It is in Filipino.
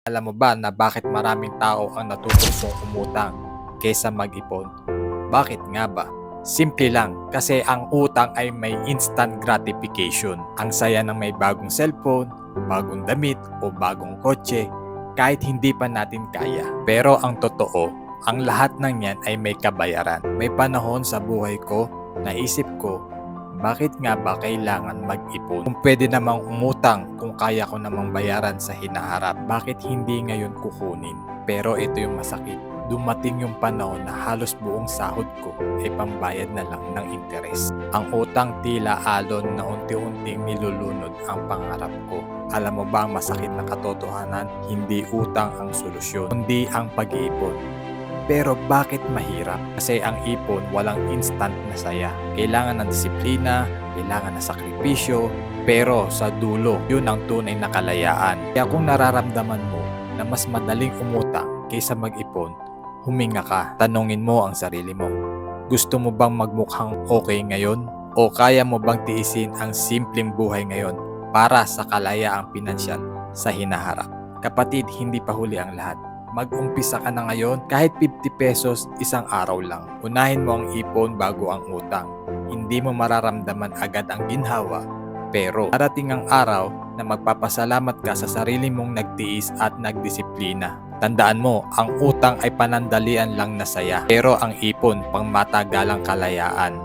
Alam mo ba na bakit maraming tao ang natutungsong umutang kaysa mag-ipon? Bakit nga ba? Simple lang, kasi ang utang ay may instant gratification. Ang saya ng may bagong cellphone, bagong damit o bagong kotse kahit hindi pa natin kaya. Pero ang totoo, ang lahat ng yan ay may kabayaran. May panahon sa buhay ko, naisip ko, bakit nga ba kailangan mag-ipon? Kung pwede namang umutang, kung kaya ko namang bayaran sa hinaharap, bakit hindi ngayon kukunin? Pero ito yung masakit. Dumating yung panahon na halos buong sahod ko ay pambayad na lang ng interes. Ang utang tila alon na unti-unting nilulunod ang pangarap ko. Alam mo ba ang masakit na katotohanan? Hindi utang ang solusyon, kundi ang pag-iipon. Pero bakit mahirap? Kasi ang ipon walang instant na saya. Kailangan ng disiplina, kailangan ng sakripisyo, pero sa dulo, yun ang tunay na kalayaan. Kaya kung nararamdaman mo na mas madaling umutang kaysa mag-ipon, huminga ka, tanungin mo ang sarili mo. Gusto mo bang magmukhang okay ngayon? O kaya mo bang tiisin ang simpleng buhay ngayon para sa kalayaang pinansyal sa hinaharap? Kapatid, hindi pa huli ang lahat. Mag-umpisa ka na ngayon, kahit 50 pesos isang araw lang. Unahin mo ang ipon bago ang utang. Hindi mo mararamdaman agad ang ginhawa, pero darating ang araw na magpapasalamat ka sa sarili mong nagtiis at nagdisiplina. Tandaan mo, ang utang ay panandalian lang na saya, pero ang ipon pang matagalang kalayaan.